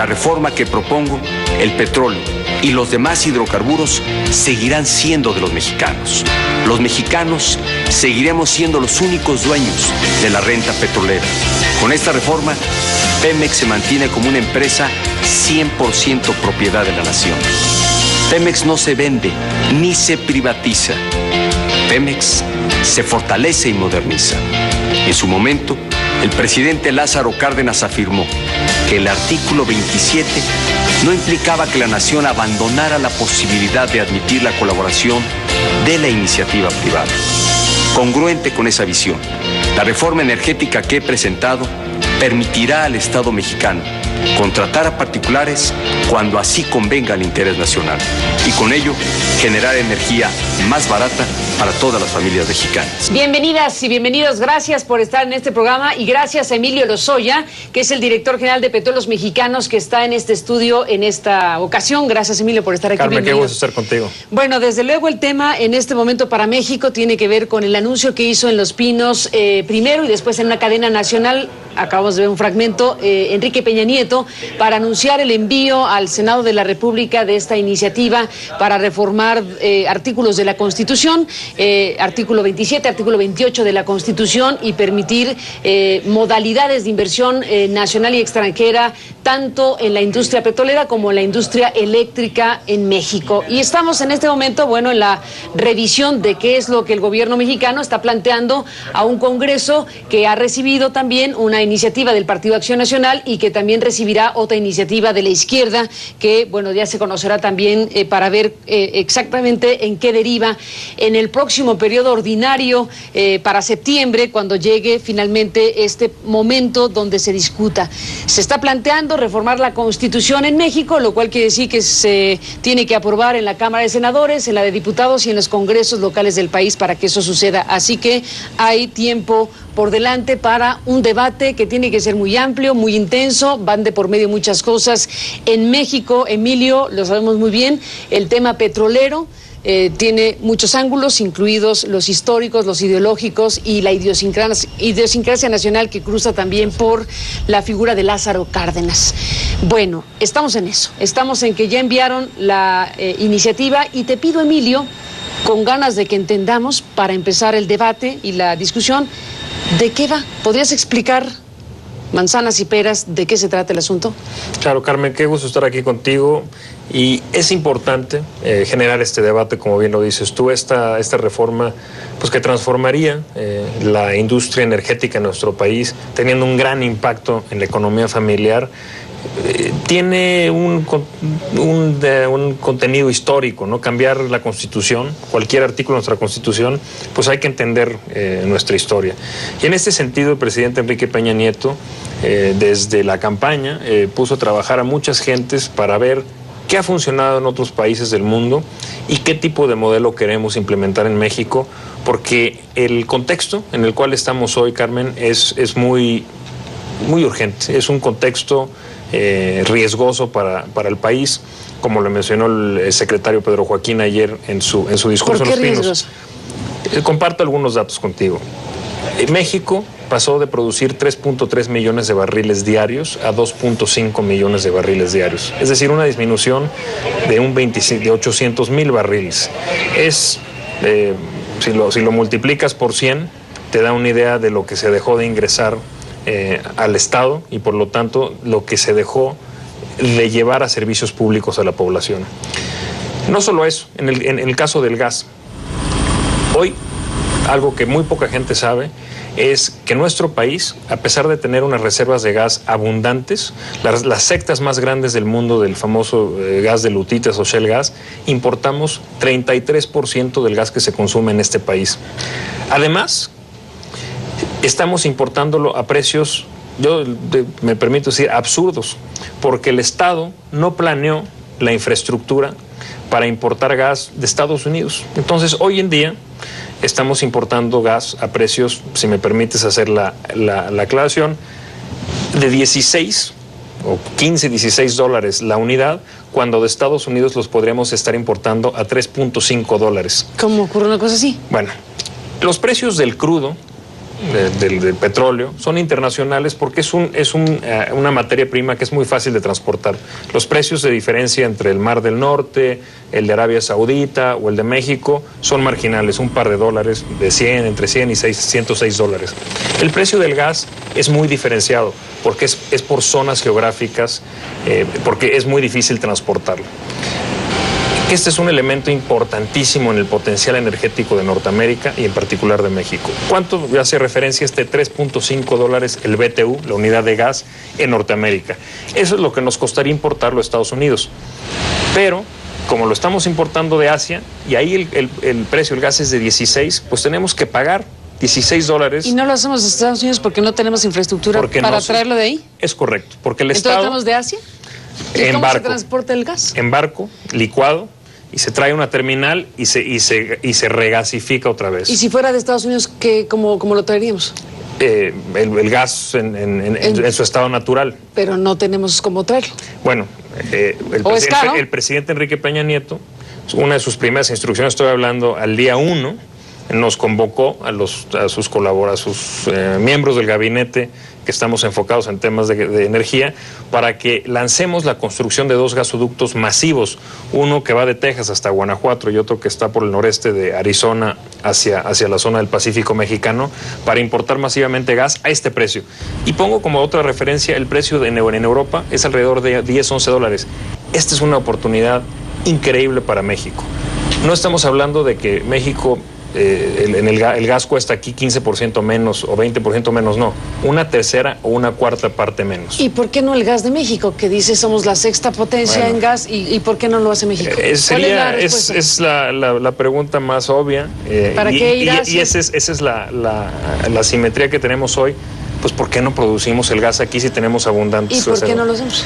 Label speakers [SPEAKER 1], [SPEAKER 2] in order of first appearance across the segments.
[SPEAKER 1] reforma que propongo, el petróleo y los demás hidrocarburos seguirán siendo de los mexicanos. Los mexicanos seguiremos siendo los únicos dueños de la renta petrolera. Con esta reforma, Pemex se mantiene como una empresa 100% propiedad de la nación. Pemex no se vende ni se privatiza. Pemex se fortalece y moderniza. En su momento, el presidente Lázaro Cárdenas afirmó que el artículo 27 no implicaba que la nación abandonara la posibilidad de admitir la colaboración de la iniciativa privada. Congruente con esa visión, la reforma energética que he presentado permitirá al Estado mexicano contratar a particulares cuando así convenga al interés nacional y con ello generar energía más barata para todas las familias mexicanas.
[SPEAKER 2] Bienvenidas y bienvenidos, gracias por estar en este programa y gracias a Emilio Lozoya, que es el director general de Petróleos Mexicanos, que está en este estudio en esta ocasión. Gracias, Emilio, por estar aquí.
[SPEAKER 3] Carmen, qué gusto estar contigo.
[SPEAKER 2] Bueno, desde luego el tema en este momento para México tiene que ver con el anuncio que hizo en Los Pinos primero y después en una cadena nacional. Acabamos de ver un fragmento, Enrique Peña Nieto, para anunciar el envío al Senado de la República de esta iniciativa para reformar artículos de la Constitución, artículo 27, artículo 28 de la Constitución y permitir modalidades de inversión nacional y extranjera, tanto en la industria petrolera como en la industria eléctrica en México. Y estamos en este momento, bueno, en la revisión de qué es lo que el gobierno mexicano está planteando a un Congreso que ha recibido también una iniciativa del Partido Acción Nacional y que también recibirá otra iniciativa de la izquierda que, bueno, ya se conocerá también para ver exactamente en qué deriva en el próximo periodo ordinario para septiembre, cuando llegue finalmente este momento donde se discuta. Se está planteando reformar la Constitución en México, lo cual quiere decir que se tiene que aprobar en la Cámara de Senadores, en la de Diputados y en los congresos locales del país para que eso suceda. Así que hay tiempo por delante para un debate que tiene que ser muy amplio, muy intenso, van de por medio muchas cosas. En México, Emilio, lo sabemos muy bien, el tema petrolero tiene muchos ángulos, incluidos los históricos, los ideológicos y la idiosincrasia nacional que cruza también por la figura de Lázaro Cárdenas. Bueno, estamos en eso, estamos en que ya enviaron la iniciativa y te pido, Emilio, con ganas de que entendamos para empezar el debate y la discusión, ¿de qué va? ¿Podrías explicar, manzanas y peras, de qué se trata el asunto?
[SPEAKER 3] Claro, Carmen, qué gusto estar aquí contigo. Y es importante generar este debate, como bien lo dices tú, esta reforma pues que transformaría la industria energética en nuestro país, teniendo un gran impacto en la economía familiar. Tiene un contenido histórico, ¿no? Cambiar la Constitución, cualquier artículo de nuestra Constitución, pues hay que entender nuestra historia. Y en este sentido, el presidente Enrique Peña Nieto, desde la campaña, puso a trabajar a muchas gentes para ver qué ha funcionado en otros países del mundo y qué tipo de modelo queremos implementar en México, porque el contexto en el cual estamos hoy, Carmen, es muy urgente. Es un contexto riesgoso para el país, como lo mencionó el secretario Pedro Joaquín ayer en su discurso en Los Pinos. Comparto algunos datos contigo. México pasó de producir 3.3 millones de barriles diarios a 2.5 millones de barriles diarios. Es decir, una disminución de 800,000 barriles. Si lo multiplicas por 100, te da una idea de lo que se dejó de ingresar al Estado y por lo tanto lo que se dejó de llevar a servicios públicos a la población. No solo eso, en el caso del gas, hoy algo que muy poca gente sabe es que nuestro país, a pesar de tener unas reservas de gas abundantes, las sectas más grandes del mundo del famoso gas de lutitas o shale gas, importamos 33% del gas que se consume en este país. Además, estamos importándolo a precios, me permito decir, absurdos, porque el Estado no planeó la infraestructura para importar gas de Estados Unidos. Entonces, hoy en día, estamos importando gas a precios, si me permites hacer la aclaración, de 16 o 15, 16 dólares la unidad, cuando de Estados Unidos los podríamos estar importando a 3.5 dólares.
[SPEAKER 2] ¿Cómo ocurre una cosa así?
[SPEAKER 3] Bueno, los precios del crudo del petróleo son internacionales porque es una materia prima que es muy fácil de transportar. Los precios de diferencia entre el Mar del Norte, el de Arabia Saudita o el de México son marginales, un par de dólares, entre 100 y 106 dólares. El precio del gas es muy diferenciado porque es por zonas geográficas, porque es muy difícil transportarlo. Este es un elemento importantísimo en el potencial energético de Norteamérica y en particular de México. ¿Cuánto hace referencia este 3.5 dólares el BTU, la unidad de gas, en Norteamérica? Eso es lo que nos costaría importarlo a Estados Unidos. Pero, como lo estamos importando de Asia, y ahí el precio del gas es de 16, pues tenemos que pagar 16 dólares.
[SPEAKER 2] ¿Y no lo hacemos en Estados Unidos porque no tenemos infraestructura para traerlo de ahí?
[SPEAKER 3] Es correcto, porque el
[SPEAKER 2] Estado... ¿Entonces estamos de Asia? ¿Y cómo se transporta el gas?
[SPEAKER 3] En barco, licuado, y se trae a una terminal y se regasifica otra vez.
[SPEAKER 2] ¿Y si fuera de Estados Unidos, cómo lo traeríamos?
[SPEAKER 3] El gas en su estado natural.
[SPEAKER 2] Pero no tenemos cómo traerlo.
[SPEAKER 3] Bueno, el presidente Enrique Peña Nieto, una de sus primeras instrucciones, estoy hablando al día 1, nos convocó a sus miembros del gabinete que estamos enfocados en temas de energía, para que lancemos la construcción de 2 gasoductos masivos, uno que va de Texas hasta Guanajuato y otro que está por el noreste de Arizona hacia la zona del Pacífico mexicano, para importar masivamente gas a este precio. Y pongo como otra referencia el precio en Europa, es alrededor de 10-11 dólares. Esta es una oportunidad increíble para México. No estamos hablando de que México... el gas cuesta aquí 15% menos o 20% menos, no, una tercera o una cuarta parte menos.
[SPEAKER 2] ¿Y por qué no el gas de México, que dice somos la 6ª potencia en gas, y por qué no lo hace México?
[SPEAKER 3] Es la pregunta más obvia.
[SPEAKER 2] ¿Para qué ir a
[SPEAKER 3] y esa es la simetría que tenemos hoy. Pues ¿por qué no producimos el gas aquí si tenemos abundantes?
[SPEAKER 2] ¿Y por qué no lo hacemos?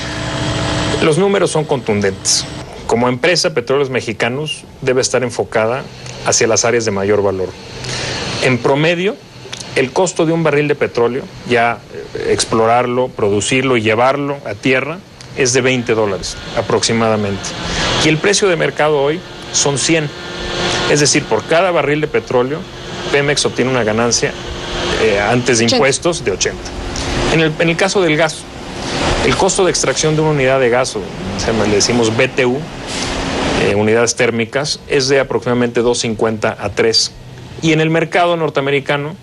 [SPEAKER 3] Los números son contundentes. Como empresa, Petróleos Mexicanos debe estar enfocada hacia las áreas de mayor valor. En promedio, el costo de un barril de petróleo, ya explorarlo, producirlo y llevarlo a tierra, es de 20 dólares aproximadamente. Y el precio de mercado hoy son 100. Es decir, por cada barril de petróleo, Pemex obtiene una ganancia antes de impuestos de 80. En el caso del gas, el costo de extracción de una unidad de gas, le decimos BTU, unidades térmicas, es de aproximadamente 2.50 a 3. Y en el mercado norteamericano...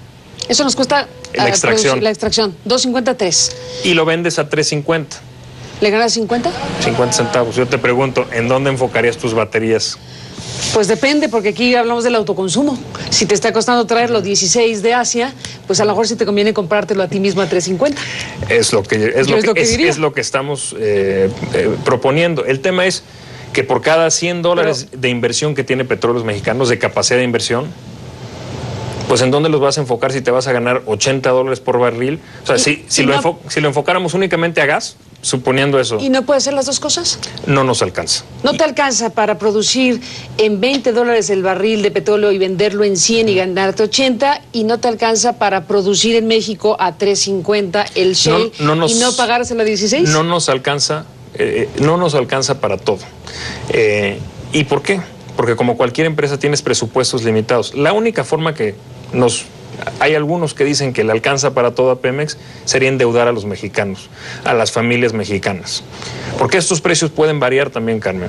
[SPEAKER 2] Eso nos cuesta
[SPEAKER 3] la extracción.
[SPEAKER 2] 2.50 a 3.
[SPEAKER 3] Y lo vendes a 3.50.
[SPEAKER 2] ¿Le ganas 50?
[SPEAKER 3] 50 centavos. Yo te pregunto, ¿en dónde enfocarías tus baterías?
[SPEAKER 2] Pues depende, porque aquí hablamos del autoconsumo. Si te está costando traer los 16 de Asia, pues a lo mejor sí te conviene comprártelo a ti mismo a 3.50.
[SPEAKER 3] Es lo que estamos proponiendo. El tema es que por cada 100 dólares de inversión que tiene Petróleos Mexicanos, de capacidad de inversión, pues ¿en dónde los vas a enfocar si te vas a ganar 80 dólares por barril? O sea, si lo enfocáramos únicamente a gas, suponiendo eso...
[SPEAKER 2] ¿Y no puede ser las dos cosas?
[SPEAKER 3] No nos alcanza.
[SPEAKER 2] ¿No te alcanza para producir en 20 dólares el barril de petróleo y venderlo en 100 y ganarte 80? ¿Y no te alcanza para producir en México a 3.50 el Shell y no pagárselo a 16?
[SPEAKER 3] No nos alcanza, para todo. ¿Y por qué? Porque como cualquier empresa tienes presupuestos limitados. La única forma que hay algunos que dicen que le alcanza para todo a Pemex sería endeudar a los mexicanos, a las familias mexicanas. Porque estos precios pueden variar también, Carmen.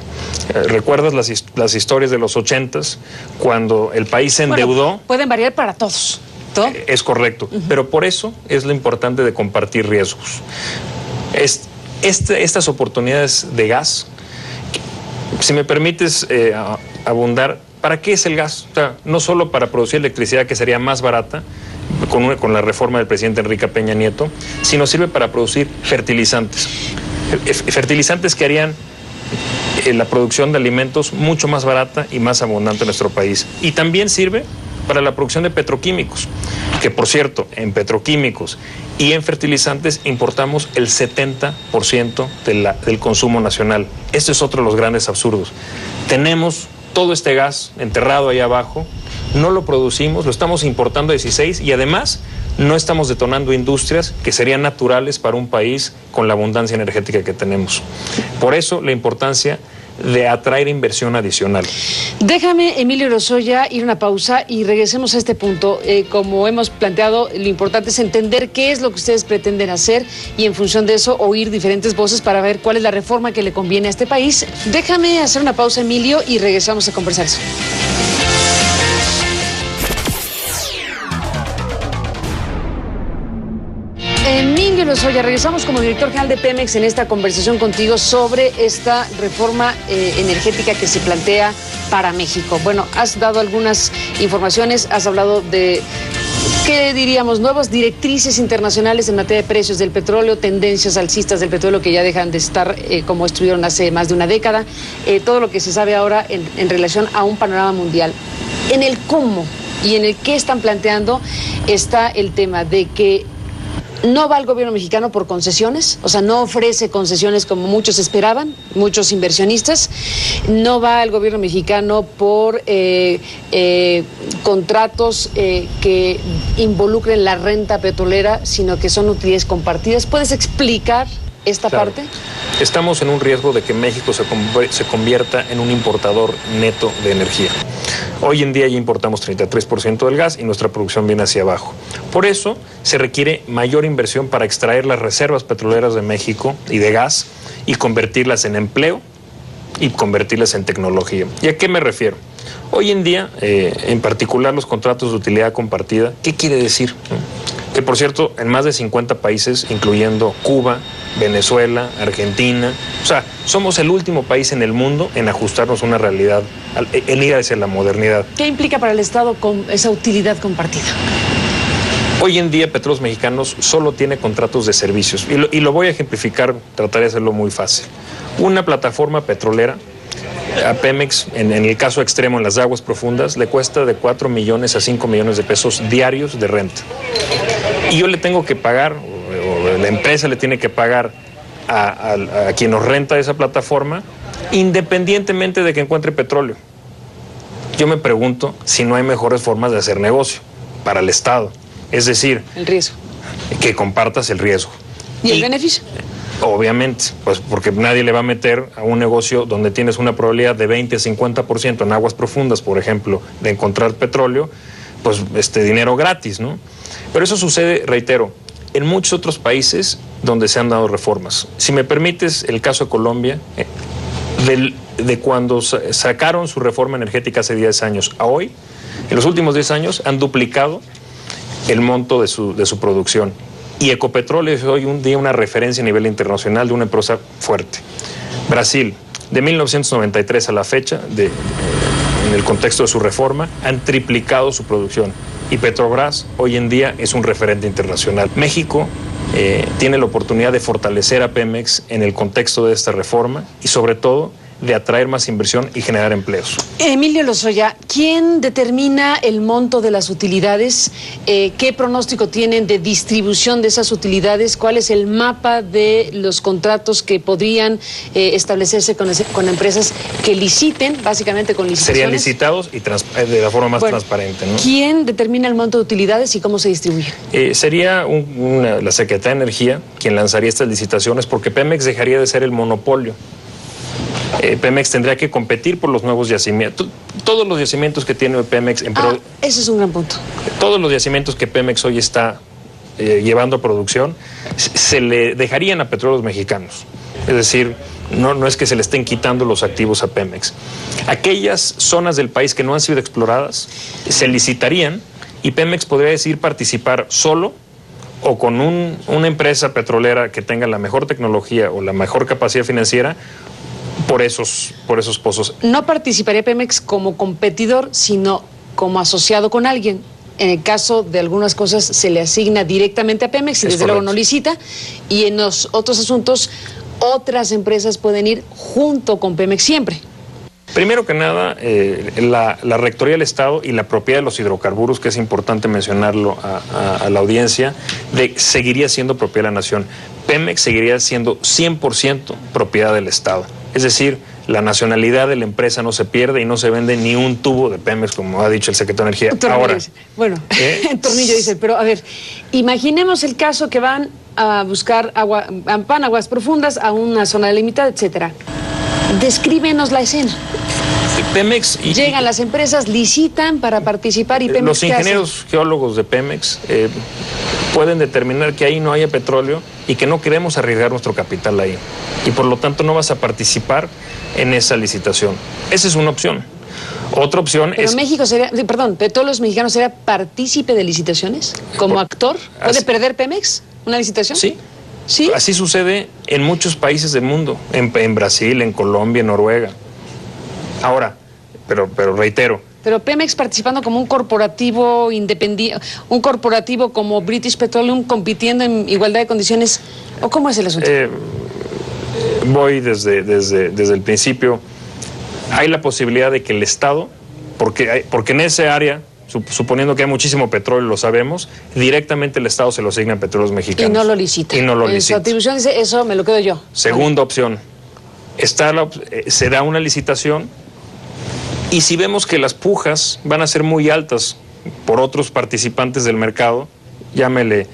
[SPEAKER 3] ¿Recuerdas las historias de los 80s, cuando el país se endeudó?
[SPEAKER 2] Bueno, pueden variar para todos. ¿Todo?
[SPEAKER 3] Es correcto, pero por eso es lo importante de compartir riesgos. Estas oportunidades de gas, si me permites abundar, ¿para qué es el gas? O sea, no solo para producir electricidad, que sería más barata con la reforma del presidente Enrique Peña Nieto, sino sirve para producir fertilizantes. Fertilizantes que harían la producción de alimentos mucho más barata y más abundante en nuestro país. Y también sirve para la producción de petroquímicos, que por cierto, en petroquímicos y en fertilizantes importamos el 70% del consumo nacional. Este es otro de los grandes absurdos. Tenemos todo este gas enterrado ahí abajo, no lo producimos, lo estamos importando a 16 y además no estamos detonando industrias que serían naturales para un país con la abundancia energética que tenemos. Por eso la importancia de atraer inversión adicional.
[SPEAKER 2] Déjame, Emilio Lozoya, ir a una pausa y regresemos a este punto. Como hemos planteado, lo importante es entender qué es lo que ustedes pretenden hacer y en función de eso oír diferentes voces para ver cuál es la reforma que le conviene a este país. Déjame hacer una pausa, Emilio, y regresamos a conversar eso. Emilio Lozoya, regresamos como director general de Pemex en esta conversación contigo sobre esta reforma energética que se plantea para México. Bueno, has dado algunas informaciones, has hablado de, ¿qué diríamos? Nuevas directrices internacionales en materia de precios del petróleo, tendencias alcistas del petróleo que ya dejan de estar como estuvieron hace más de una década, todo lo que se sabe ahora en relación a un panorama mundial. En el cómo y en el qué están planteando está el tema de que no va el gobierno mexicano por concesiones, o sea, no ofrece concesiones como muchos esperaban, muchos inversionistas. No va el gobierno mexicano por contratos que involucren la renta petrolera, sino que son utilidades compartidas. ¿Puedes explicar esta parte?
[SPEAKER 3] Estamos en un riesgo de que México se convierta en un importador neto de energía. Hoy en día ya importamos 33% del gas y nuestra producción viene hacia abajo. Por eso se requiere mayor inversión para extraer las reservas petroleras de México y de gas y convertirlas en empleo y convertirlas en tecnología. ¿Y a qué me refiero? Hoy en día, en particular los contratos de utilidad compartida, ¿qué quiere decir? Que por cierto, en más de 50 países, incluyendo Cuba, Venezuela, Argentina, o sea, somos el último país en el mundo en ajustarnos a una realidad, en ir hacia la modernidad.
[SPEAKER 2] ¿Qué implica para el Estado con esa utilidad compartida?
[SPEAKER 3] Hoy en día Petróleos Mexicanos solo tiene contratos de servicios y lo voy a ejemplificar, trataré de hacerlo muy fácil. Una plataforma petrolera a Pemex, en el caso extremo en las aguas profundas, le cuesta de 4 millones a 5 millones de pesos diarios de renta. Y yo le tengo que pagar, o la empresa le tiene que pagar a quien nos renta esa plataforma, independientemente de que encuentre petróleo. Yo me pregunto si no hay mejores formas de hacer negocio para el Estado. Es decir,
[SPEAKER 2] el riesgo.
[SPEAKER 3] Que compartas el riesgo.
[SPEAKER 2] ¿Y el beneficio?
[SPEAKER 3] Obviamente, pues porque nadie le va a meter a un negocio donde tienes una probabilidad de 20 a 50% en aguas profundas, por ejemplo, de encontrar petróleo, pues dinero gratis, ¿no? Pero eso sucede, reitero, en muchos otros países donde se han dado reformas. Si me permites, el caso de Colombia, de cuando sacaron su reforma energética hace 10 años a hoy, en los últimos 10 años han duplicado el monto de su producción. Y Ecopetrol es hoy un día una referencia a nivel internacional de una empresa fuerte. Brasil, de 1993 a la fecha, en el contexto de su reforma, han triplicado su producción. Y Petrobras hoy en día es un referente internacional. México tiene la oportunidad de fortalecer a Pemex en el contexto de esta reforma y sobre todo de atraer más inversión y generar empleos.
[SPEAKER 2] Emilio Lozoya, ¿quién determina el monto de las utilidades? ¿Qué pronóstico tienen de distribución de esas utilidades? ¿Cuál es el mapa de los contratos que podrían establecerse con empresas que liciten, básicamente con licitaciones?
[SPEAKER 3] Serían licitados y de la forma más transparente, ¿no?
[SPEAKER 2] ¿Quién determina el monto de utilidades y cómo se distribuye?
[SPEAKER 3] Sería la Secretaría de Energía quien lanzaría estas licitaciones porque Pemex dejaría de ser el monopolio. Pemex tendría que competir por los nuevos yacimientos. Todos los yacimientos que tiene Pemex...
[SPEAKER 2] Ese es un gran punto.
[SPEAKER 3] Todos los yacimientos que Pemex hoy está llevando a producción se le dejarían a Petróleos Mexicanos. Es decir, no es que se le estén quitando los activos a Pemex. Aquellas zonas del país que no han sido exploradas se licitarían y Pemex podría decidir participar solo o con una empresa petrolera que tenga la mejor tecnología o la mejor capacidad financiera por esos pozos.
[SPEAKER 2] No participaría Pemex como competidor, sino como asociado con alguien. En el caso de algunas cosas se le asigna directamente a Pemex y desde luego no licita. Y en los otros asuntos, otras empresas pueden ir junto con Pemex siempre.
[SPEAKER 3] Primero que nada, la Rectoría del Estado y la propiedad de los hidrocarburos, que es importante mencionarlo a la audiencia, seguiría siendo propiedad de la Nación. Pemex seguiría siendo 100% propiedad del Estado. Es decir, la nacionalidad de la empresa no se pierde y no se vende ni un tubo de Pemex, como ha dicho el secretario de Energía. Ahora,
[SPEAKER 2] bueno, tornillo dice, pero a ver, imaginemos el caso que van a buscar van a aguas profundas, a una zona delimitada, etcétera. Descríbenos la escena.
[SPEAKER 3] Pemex
[SPEAKER 2] llegan las empresas, licitan para participar y Pemex,
[SPEAKER 3] los ingenieros geólogos de Pemex pueden determinar que ahí no haya petróleo y que no queremos arriesgar nuestro capital ahí. Y por lo tanto no vas a participar en esa licitación. Esa es una opción. Otra opción
[SPEAKER 2] Pero México sería, perdón, Petróleos Mexicanos sería partícipe de licitaciones como actor. ¿Puede perder Pemex una licitación?
[SPEAKER 3] Sí.
[SPEAKER 2] ¿Sí?
[SPEAKER 3] Así sucede en muchos países del mundo, en Brasil, en Colombia, en Noruega. Ahora, pero reitero.
[SPEAKER 2] Pero Pemex participando como un corporativo independiente, un corporativo como British Petroleum compitiendo en igualdad de condiciones, ¿o cómo es el asunto?
[SPEAKER 3] Voy desde el principio. Hay la posibilidad de que el Estado, porque en ese área, suponiendo que hay muchísimo petróleo, lo sabemos, directamente el Estado se lo asigna a Petróleos Mexicanos.
[SPEAKER 2] Y no lo licita.
[SPEAKER 3] Y no lo
[SPEAKER 2] licita. En su atribución dice, eso me lo quedo yo.
[SPEAKER 3] Segunda opción, se da una licitación y si vemos que las pujas van a ser muy altas por otros participantes del mercado, llámele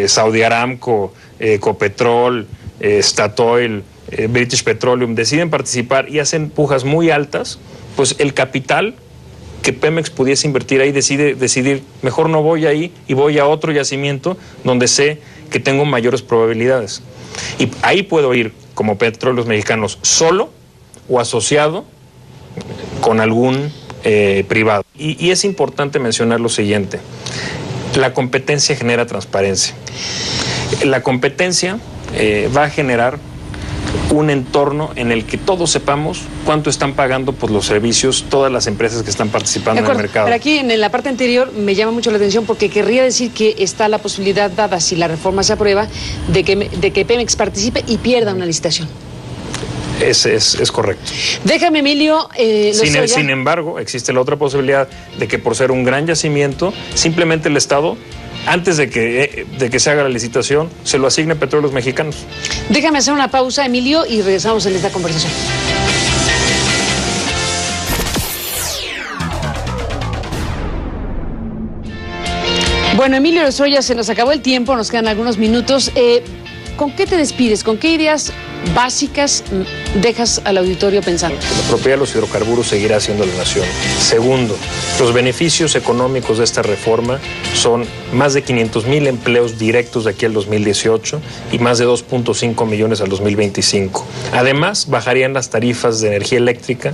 [SPEAKER 3] Saudi Aramco, Ecopetrol, Statoil, British Petroleum, deciden participar y hacen pujas muy altas, pues el capital que Pemex pudiese invertir ahí decidir, mejor no voy ahí y voy a otro yacimiento donde sé que tengo mayores probabilidades. Y ahí puedo ir como Petróleos Mexicanos solo o asociado con algún privado. Y es importante mencionar lo siguiente: la competencia genera transparencia. La competencia va a generar un entorno en el que todos sepamos cuánto están pagando por los servicios todas las empresas que están participando en el mercado.
[SPEAKER 2] Pero aquí en la parte anterior me llama mucho la atención porque querría decir que está la posibilidad dada, si la reforma se aprueba, de que Pemex participe y pierda una licitación.
[SPEAKER 3] Es correcto.
[SPEAKER 2] Déjame, Emilio.
[SPEAKER 3] Sin embargo, existe la otra posibilidad de que por ser un gran yacimiento, simplemente el Estado, antes de que se haga la licitación, se lo asigne a Petróleos Mexicanos.
[SPEAKER 2] Déjame hacer una pausa, Emilio, y regresamos en esta conversación. Bueno, Emilio Lozoya, se nos acabó el tiempo, nos quedan algunos minutos. ¿Con qué te despides? ¿Con qué ideas básicas dejas al auditorio pensando?
[SPEAKER 3] La propiedad de los hidrocarburos seguirá siendo la nación. Segundo, los beneficios económicos de esta reforma son más de 500,000 empleos directos de aquí al 2018 y más de 2.5 millones al 2025. Además, bajarían las tarifas de energía eléctrica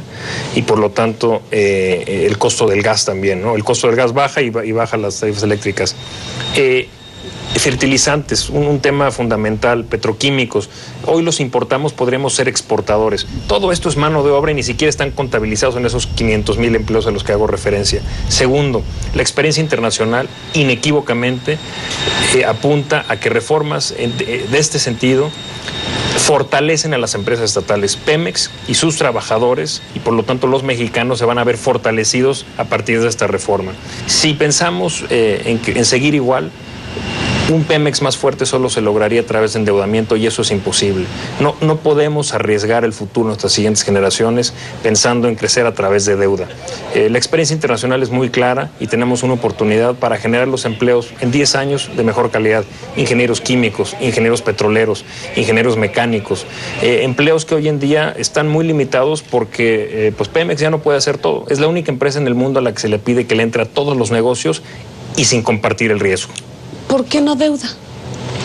[SPEAKER 3] y por lo tanto el costo del gas también, ¿no? El costo del gas baja y bajan las tarifas eléctricas. Fertilizantes, un tema fundamental, petroquímicos. Hoy los importamos, podríamos ser exportadores. Todo esto es mano de obra y ni siquiera están contabilizados en esos 500,000 empleos a los que hago referencia. Segundo, la experiencia internacional inequívocamente apunta a que reformas de este sentido fortalecen a las empresas estatales. Pemex y sus trabajadores, y por lo tanto los mexicanos, se van a ver fortalecidos a partir de esta reforma. Si pensamos en seguir igual, un Pemex más fuerte solo se lograría a través de endeudamiento y eso es imposible. No podemos arriesgar el futuro de nuestras siguientes generaciones pensando en crecer a través de deuda. La experiencia internacional es muy clara y tenemos una oportunidad para generar los empleos en 10 años de mejor calidad. Ingenieros químicos, ingenieros petroleros, ingenieros mecánicos. Empleos que hoy en día están muy limitados porque pues Pemex ya no puede hacer todo. Es la única empresa en el mundo a la que se le pide que le entre a todos los negocios y sin compartir el riesgo.
[SPEAKER 2] ¿Por qué no deuda?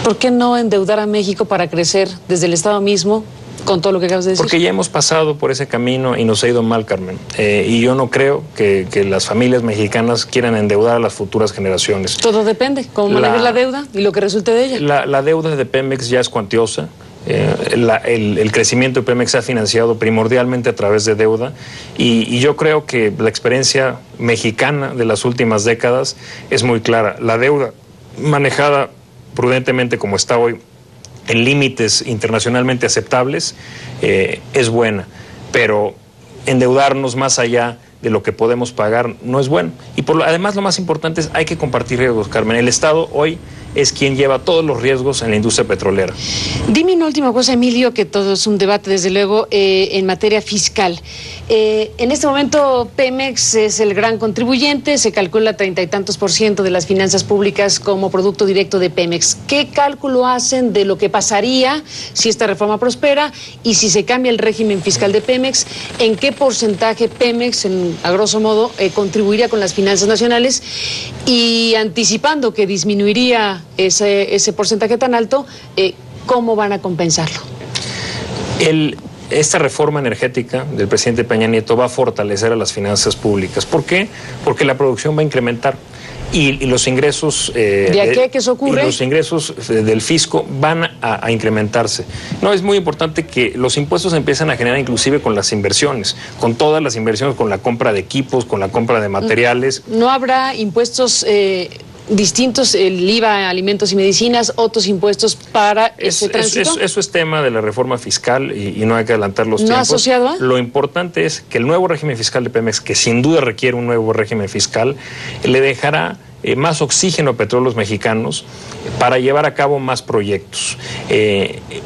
[SPEAKER 2] ¿Por qué no endeudar a México para crecer desde el Estado mismo con todo lo que acabas de decir?
[SPEAKER 3] Porque ya hemos pasado por ese camino y nos ha ido mal, Carmen. Y yo no creo que las familias mexicanas quieran endeudar a las futuras generaciones.
[SPEAKER 2] Todo depende, cómo manejes la deuda y lo que resulte de ella.
[SPEAKER 3] La deuda de Pemex ya es cuantiosa. El crecimiento de Pemex se ha financiado primordialmente a través de deuda y yo creo que la experiencia mexicana de las últimas décadas es muy clara. La deuda manejada prudentemente como está hoy, en límites internacionalmente aceptables, es buena, pero endeudarnos más allá de lo que podemos pagar no es bueno. Y además lo más importante es hay que compartir riesgos, Carmen. El Estado hoy es quien lleva todos los riesgos en la industria petrolera.
[SPEAKER 2] Dime una última cosa, Emilio, que todo es un debate, desde luego, en materia fiscal. En este momento, Pemex es el gran contribuyente, se calcula 30 y tantos % de las finanzas públicas como producto directo de Pemex. ¿Qué cálculo hacen de lo que pasaría si esta reforma prospera y si se cambia el régimen fiscal de Pemex? ¿En qué porcentaje Pemex, a grosso modo, contribuiría con las finanzas nacionales? Y anticipando que disminuiría ese porcentaje tan alto, ¿cómo van a compensarlo?
[SPEAKER 3] Esta reforma energética del presidente Peña Nieto va a fortalecer a las finanzas públicas. ¿Por qué? Porque la producción va a incrementar y los ingresos
[SPEAKER 2] ¿de aquí a que eso ocurre?
[SPEAKER 3] Y los ingresos del fisco van a incrementarse. No, es muy importante que los impuestos empiecen a generar inclusive con las inversiones, con todas las inversiones, con la compra de equipos, con la compra de materiales.
[SPEAKER 2] ¿No habrá impuestos distintos, el IVA, alimentos y medicinas, otros impuestos para ese tránsito?
[SPEAKER 3] Eso es tema de la reforma fiscal y no hay que adelantar los tiempos.
[SPEAKER 2] ¿No asociado a?
[SPEAKER 3] Lo importante es que el nuevo régimen fiscal de Pemex, que sin duda requiere un nuevo régimen fiscal, le dejará más oxígeno a petróleos mexicanos para llevar a cabo más proyectos.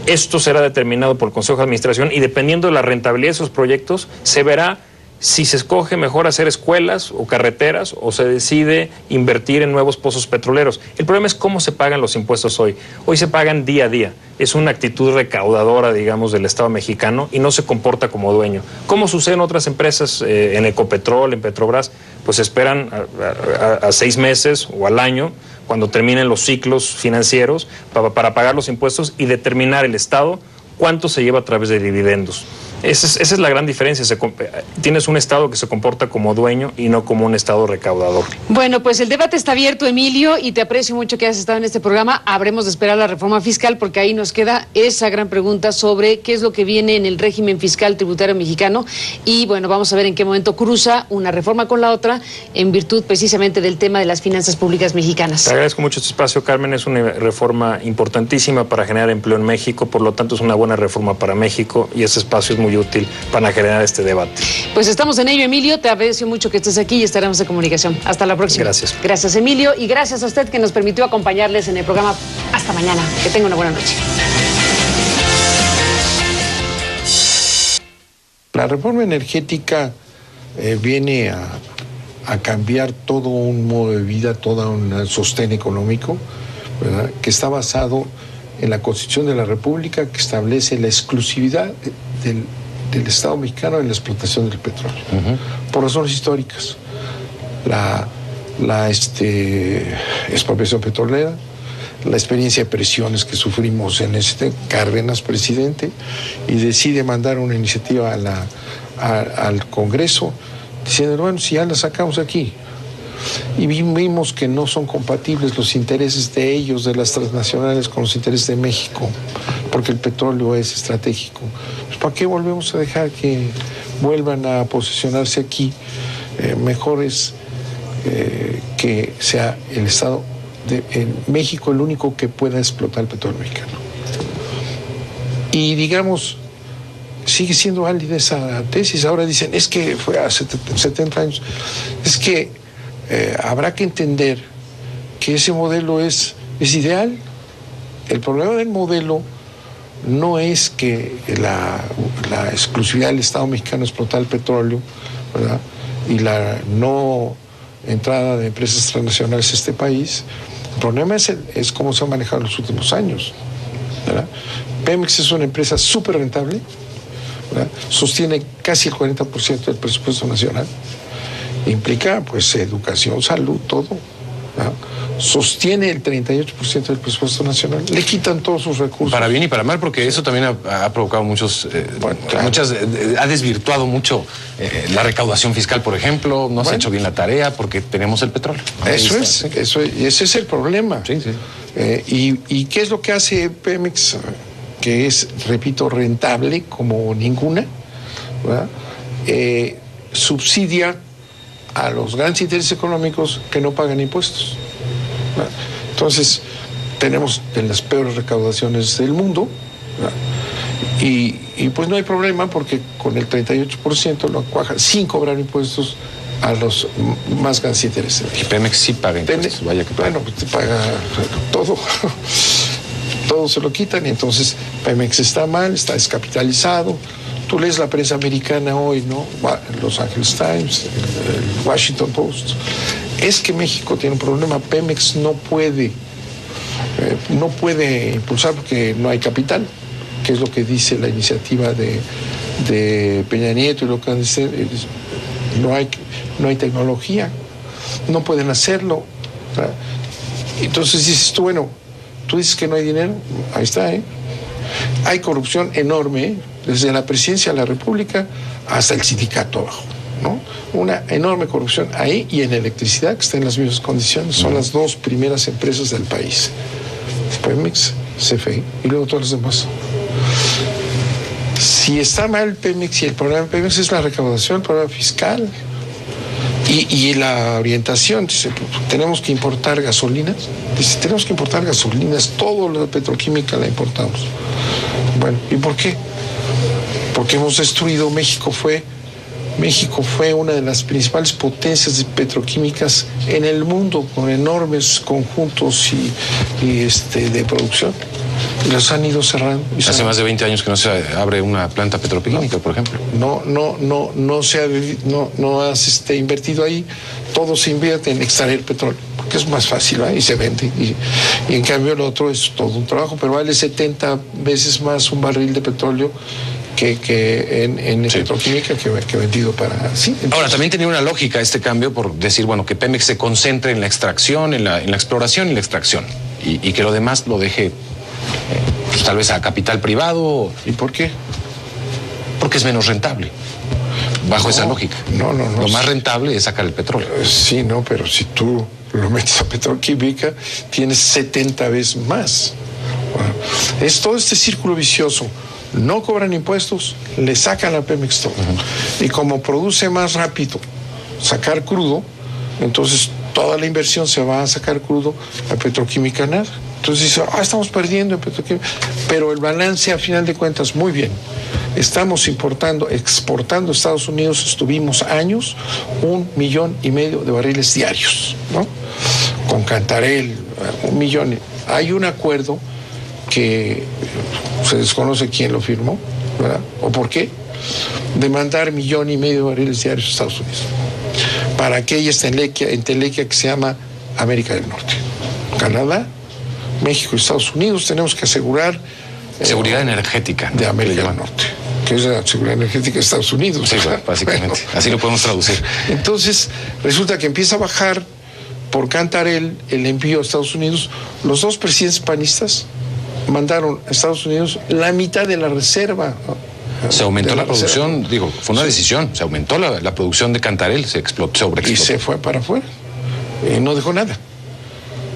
[SPEAKER 3] Esto será determinado por el Consejo de Administración y dependiendo de la rentabilidad de esos proyectos, se verá si se escoge mejor hacer escuelas o carreteras o se decide invertir en nuevos pozos petroleros. El problema es cómo se pagan los impuestos hoy. Hoy se pagan día a día. Es una actitud recaudadora, digamos, del Estado mexicano y no se comporta como dueño. ¿Cómo sucede en otras empresas, en Ecopetrol, en Petrobras? Pues esperan a 6 meses o al año, cuando terminen los ciclos financieros, para pagar los impuestos y determinar el Estado cuánto se lleva a través de dividendos. Esa es la gran diferencia. Tienes un Estado que se comporta como dueño y no como un Estado recaudador.
[SPEAKER 2] Bueno, pues el debate está abierto, Emilio, y te aprecio mucho que hayas estado en este programa. Habremos de esperar la reforma fiscal porque ahí nos queda esa gran pregunta sobre qué es lo que viene en el régimen fiscal tributario mexicano. Y bueno, vamos a ver en qué momento cruza una reforma con la otra en virtud precisamente del tema de las finanzas públicas mexicanas.
[SPEAKER 3] Te agradezco mucho este espacio, Carmen. Es una reforma importantísima para generar empleo en México. Por lo tanto, es una buena reforma para México y ese espacio es muy útil para generar este debate.
[SPEAKER 2] Pues estamos en ello, Emilio. Te aprecio mucho que estés aquí y estaremos en comunicación. Hasta la próxima.
[SPEAKER 3] Gracias.
[SPEAKER 2] Gracias, Emilio, y gracias a usted que nos permitió acompañarles en el programa. Hasta mañana. Que tenga una buena noche.
[SPEAKER 4] La reforma energética viene a cambiar todo un modo de vida, todo un sostén económico, ¿verdad?, que está basado en la Constitución de la República, que establece la exclusividad del Estado mexicano en la explotación del petróleo, por razones históricas. La expropiación petrolera, la experiencia de presiones que sufrimos en Cárdenas, presidente, y decide mandar una iniciativa al Congreso, diciendo, bueno, si ya la sacamos aquí, y vimos que no son compatibles los intereses de ellos, de las transnacionales, con los intereses de México, porque el petróleo es estratégico. Pues, ¿para qué volvemos a dejar que vuelvan a posicionarse aquí? Mejor es que sea el Estado en México el único que pueda explotar el petróleo mexicano. Y digamos, sigue siendo válida esa tesis. Ahora dicen, es que fue hace 70 años. Es que habrá que entender que ese modelo es ideal. El problema del modelo no es que la exclusividad del Estado mexicano explotar el petróleo, ¿verdad?, y la no entrada de empresas transnacionales a este país. El problema es cómo se ha manejado en los últimos años, ¿verdad? Pemex es una empresa súper rentable, ¿verdad?, sostiene casi el 40% del presupuesto nacional. Implica, pues, educación, salud, todo, ¿no? Sostiene el 38% del presupuesto nacional. Le quitan todos sus recursos.
[SPEAKER 5] Para bien y para mal, porque eso también ha provocado ha desvirtuado mucho la recaudación fiscal, por ejemplo. No se ha hecho bien la tarea porque tenemos el petróleo.
[SPEAKER 4] Ese es el problema.
[SPEAKER 5] Sí, sí.
[SPEAKER 4] ¿Y qué es lo que hace Pemex? Que es, repito, rentable como ninguna, ¿verdad? Subsidia a los grandes intereses económicos que no pagan impuestos. Entonces, tenemos de las peores recaudaciones del mundo, y pues no hay problema porque con el 38% lo cuaja sin cobrar impuestos a los más grandes intereses.
[SPEAKER 5] Y Pemex sí paga impuestos, vaya que paga.
[SPEAKER 4] Bueno, pues te paga todo. Todo se lo quitan y entonces Pemex está mal, está descapitalizado. Tú lees la prensa americana hoy, ¿no? Los Angeles Times, el Washington Post. Es que México tiene un problema. Pemex no puede impulsar porque no hay capital, que es lo que dice la iniciativa de Peña Nieto y lo que dice, no hay tecnología, no pueden hacerlo. Entonces dices tú, bueno, tú dices que no hay dinero, ahí está, ¿eh? Hay corrupción enorme, desde la presidencia de la República hasta el sindicato abajo, ¿no? Una enorme corrupción ahí y en electricidad, que está en las mismas condiciones. Son las dos primeras empresas del país, Pemex, CFE y luego todas las demás. Si está mal Pemex y el problema de Pemex es la recaudación, el problema fiscal y la orientación. Dice, tenemos que importar gasolinas. Dice, tenemos que importar gasolinas, toda la petroquímica la importamos. Bueno, ¿y por qué? Porque hemos destruido. México fue una de las principales potencias petroquímicas en el mundo, con enormes conjuntos de producción. Y los han ido cerrando.
[SPEAKER 5] Hace más de 20 años que no se abre una planta petroquímica, por ejemplo.
[SPEAKER 4] No se ha invertido ahí. Todo se invierte en extraer petróleo, porque es más fácil, ¿eh? Y se vende. Y en cambio el otro es todo un trabajo, pero vale 70 veces más un barril de petróleo que en petroquímica que vendido para... Sí, entonces...
[SPEAKER 5] Ahora, también tenía una lógica este cambio por decir, bueno, que Pemex se concentre en la extracción, en la exploración y la extracción, y que lo demás lo deje pues, tal vez a capital privado.
[SPEAKER 4] ¿Y por qué?
[SPEAKER 5] Porque es menos rentable, bajo esa lógica.
[SPEAKER 4] No.
[SPEAKER 5] Lo más rentable es sacar el petróleo.
[SPEAKER 4] Sí, no, pero si tú lo metes a petroquímica, tienes 70 veces más. Bueno, es todo este círculo vicioso. No cobran impuestos, le sacan a Pemex todo. Y como produce más rápido sacar crudo, entonces toda la inversión se va a sacar crudo, a petroquímica nada. Entonces dice, estamos perdiendo en petroquímica. Pero el balance, a final de cuentas, muy bien. Estamos exportando a Estados Unidos, estuvimos años, 1,5 millones de barriles diarios, ¿no? Con Cantarell, 1 millón. Hay un acuerdo que se desconoce quién lo firmó, ¿verdad? ¿O por qué? De mandar 1,5 millones de barriles diarios a Estados Unidos para aquella entelequia que se llama América del Norte. Canadá, México y Estados Unidos tenemos que asegurar
[SPEAKER 5] seguridad energética, ¿no?
[SPEAKER 4] De América del Norte, que es la seguridad energética de Estados Unidos.
[SPEAKER 5] Sí, básicamente. Bueno, así lo podemos traducir.
[SPEAKER 4] Entonces, resulta que empieza a bajar por Cantarell el envío a Estados Unidos. Los dos presidentes panistas mandaron a Estados Unidos la mitad de la reserva.
[SPEAKER 5] Se aumentó la producción, fue una decisión, se aumentó la producción de Cantarell, se sobreexplotó.
[SPEAKER 4] Y se fue para afuera, no dejó nada.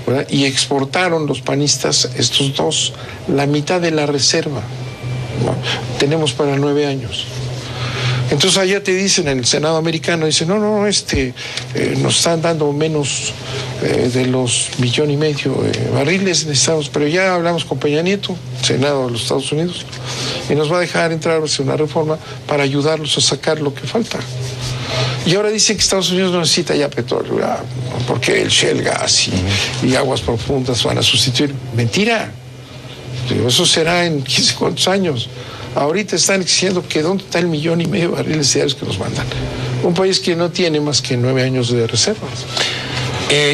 [SPEAKER 4] ¿Verdad? Y exportaron los panistas, estos dos, la mitad de la reserva. ¿No? Tenemos para 9 años. Entonces allá te dicen, en el Senado americano, dicen, nos están dando menos de los 1,5 millones de barriles necesitamos, pero ya hablamos con Peña Nieto, Senado de los Estados Unidos, y nos va a dejar entrar a hacer una reforma para ayudarlos a sacar lo que falta. Y ahora dicen que Estados Unidos no necesita ya petróleo, porque el shale gas y aguas profundas van a sustituir. Mentira. Eso será en 15 cuantos años. Ahorita están exigiendo que dónde está el 1,5 millones de barriles diarios que nos mandan. Un país que no tiene más que 9 años de reservas.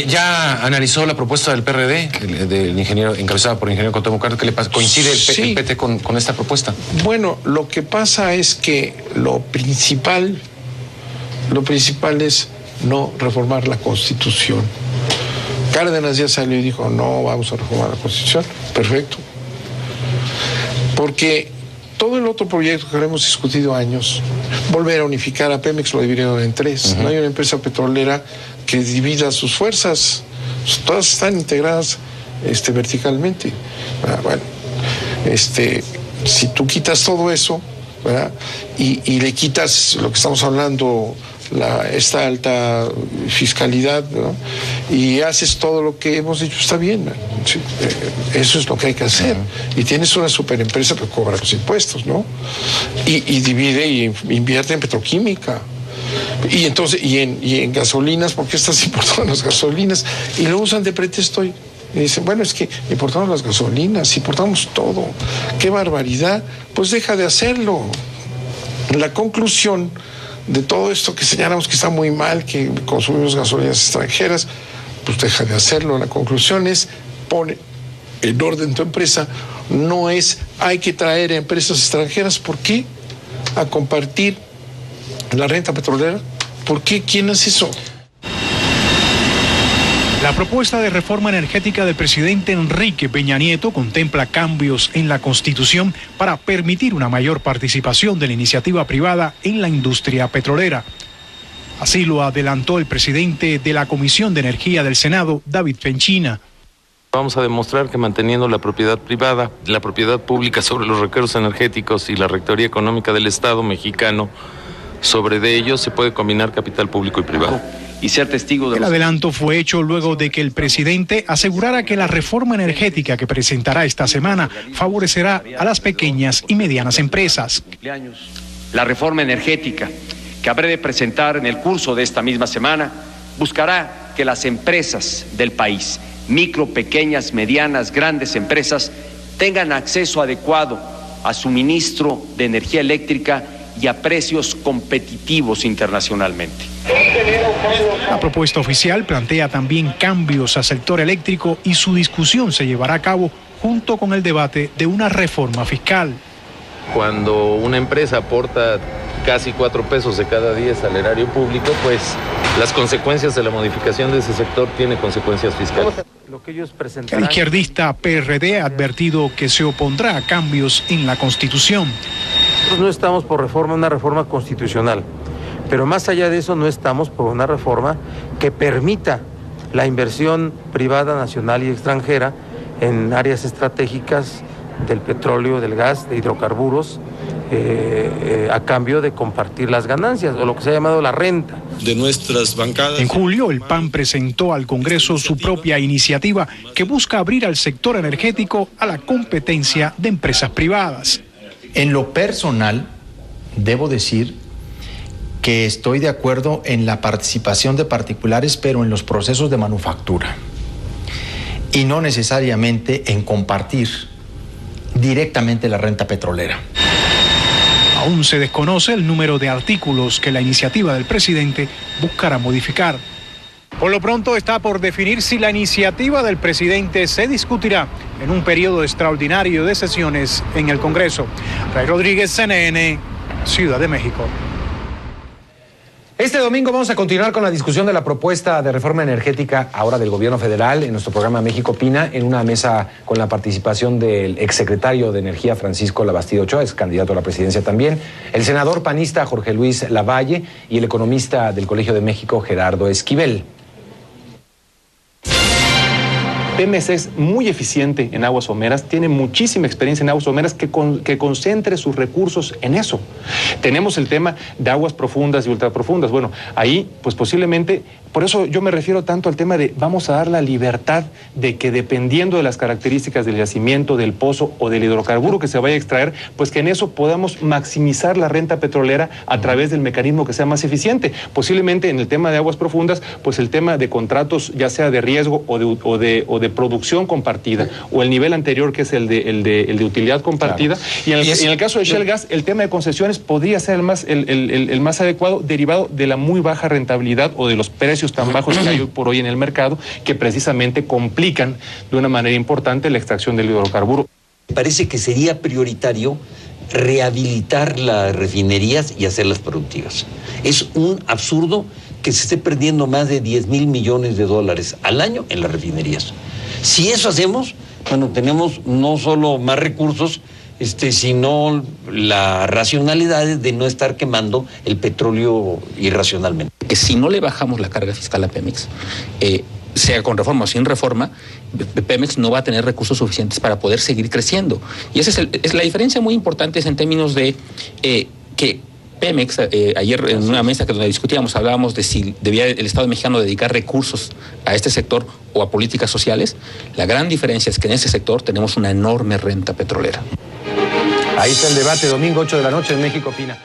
[SPEAKER 5] ¿Ya analizó la propuesta del PRD, del ingeniero, encabezada por el ingeniero Cuauhtémoc Cárdenas? ¿Qué le pasa? ¿Coincide el PT con esta propuesta?
[SPEAKER 4] Bueno, lo que pasa es que lo principal es no reformar la Constitución. Cárdenas ya salió y dijo, no vamos a reformar la Constitución. Perfecto. Porque todo el otro proyecto que hemos discutido años, volver a unificar a Pemex, lo dividieron en 3. No hay una empresa petrolera que divida sus fuerzas. Todas están integradas verticalmente. Bueno, si tú quitas todo eso, ¿verdad? Y le quitas lo que estamos hablando, esta alta fiscalidad, ¿no? Y haces todo lo que hemos dicho, está bien, ¿sí? Eso es lo que hay que hacer. Y tienes una superempresa que cobra los impuestos, ¿no? Y divide y invierte en petroquímica. Y entonces, y en gasolinas, ¿por qué estás importando las gasolinas? Y lo usan de pretexto y dicen, bueno, es que importamos las gasolinas, importamos todo. ¡Qué barbaridad! Pues deja de hacerlo. La conclusión de todo esto que señalamos que está muy mal, que consumimos gasolinas extranjeras, pues deja de hacerlo. La conclusión es, pone en orden tu empresa, no es hay que traer a empresas extranjeras. ¿Por qué? A compartir la renta petrolera. ¿Por qué? ¿Quién hace eso?
[SPEAKER 6] La propuesta de reforma energética del presidente Enrique Peña Nieto contempla cambios en la Constitución para permitir una mayor participación de la iniciativa privada en la industria petrolera. Así lo adelantó el presidente de la Comisión de Energía del Senado, David Penchina.
[SPEAKER 7] Vamos a demostrar que manteniendo la propiedad privada, la propiedad pública sobre los recursos energéticos y la rectoría económica del Estado mexicano, sobre de ellos se puede combinar capital público y privado.
[SPEAKER 1] Y ser testigo de
[SPEAKER 6] El adelanto fue hecho luego de que el presidente asegurara que la reforma energética que presentará esta semana favorecerá a las pequeñas y medianas empresas.
[SPEAKER 1] La reforma energética que habré de presentar en el curso de esta misma semana buscará que las empresas del país, micro, pequeñas, medianas, grandes empresas, tengan acceso adecuado a suministro de energía eléctrica y a precios competitivos internacionalmente.
[SPEAKER 6] La propuesta oficial plantea también cambios al sector eléctrico y su discusión se llevará a cabo junto con el debate de una reforma fiscal.
[SPEAKER 7] Cuando una empresa aporta casi 4 pesos de cada 10 al erario público, pues las consecuencias de la modificación de ese sector tienen consecuencias fiscales.
[SPEAKER 6] El izquierdista PRD ha advertido que se opondrá a cambios en la Constitución.
[SPEAKER 8] Nosotros no estamos por una reforma constitucional, pero más allá de eso no estamos por una reforma que permita la inversión privada, nacional y extranjera en áreas estratégicas del petróleo, del gas, de hidrocarburos, a cambio de compartir las ganancias, o lo que se ha llamado la renta.
[SPEAKER 9] De nuestras bancadas.
[SPEAKER 6] En julio, el PAN presentó al Congreso su propia iniciativa que busca abrir al sector energético a la competencia de empresas privadas.
[SPEAKER 10] En lo personal, debo decir que estoy de acuerdo en la participación de particulares, pero en los procesos de manufactura, y no necesariamente en compartir directamente la renta petrolera.
[SPEAKER 6] Aún se desconoce el número de artículos que la iniciativa del presidente buscará modificar. Por lo pronto está por definir si la iniciativa del presidente se discutirá en un periodo extraordinario de sesiones en el Congreso. Ray Rodríguez, CNN, Ciudad de México.
[SPEAKER 11] Este domingo vamos a continuar con la discusión de la propuesta de reforma energética ahora del gobierno federal en nuestro programa México Opina, en una mesa con la participación del exsecretario de Energía Francisco Labastida Ochoa, ex candidato a la presidencia también, el senador panista Jorge Luis Lavalle y el economista del Colegio de México Gerardo Esquivel.
[SPEAKER 12] Pemex es muy eficiente en aguas someras, tiene muchísima experiencia en aguas someras, que concentre sus recursos en eso. Tenemos el tema de aguas profundas y ultraprofundas. Bueno, ahí pues posiblemente, por eso yo me refiero tanto al tema de vamos a dar la libertad de que dependiendo de las características del yacimiento, del pozo o del hidrocarburo que se vaya a extraer, pues que en eso podamos maximizar la renta petrolera a través del mecanismo que sea más eficiente. Posiblemente en el tema de aguas profundas, pues el tema de contratos ya sea de riesgo o de producción compartida, o el nivel anterior que es el de utilidad compartida. Claro. Y en el caso de Shell Gas, el tema de concesiones podría ser el más adecuado, derivado de la muy baja rentabilidad o de los precios tan bajos que hay hoy por hoy en el mercado, que precisamente complican de una manera importante la extracción del hidrocarburo.
[SPEAKER 13] Parece que sería prioritario rehabilitar las refinerías y hacerlas productivas. Es un absurdo que se esté perdiendo más de 10,000 millones de dólares al año en las refinerías. Si eso hacemos, bueno, tenemos no solo más recursos, sino la racionalidad de no estar quemando el petróleo irracionalmente.
[SPEAKER 14] Que si no le bajamos la carga fiscal a Pemex, sea con reforma o sin reforma, Pemex no va a tener recursos suficientes para poder seguir creciendo. Y esa es la diferencia muy importante, es en términos de que Pemex, ayer en una mesa que donde discutíamos, hablábamos de si debía el Estado mexicano dedicar recursos a este sector o a políticas sociales. La gran diferencia es que en ese sector tenemos una enorme renta petrolera.
[SPEAKER 11] Ahí está el debate, domingo 8 de la noche en México Opina.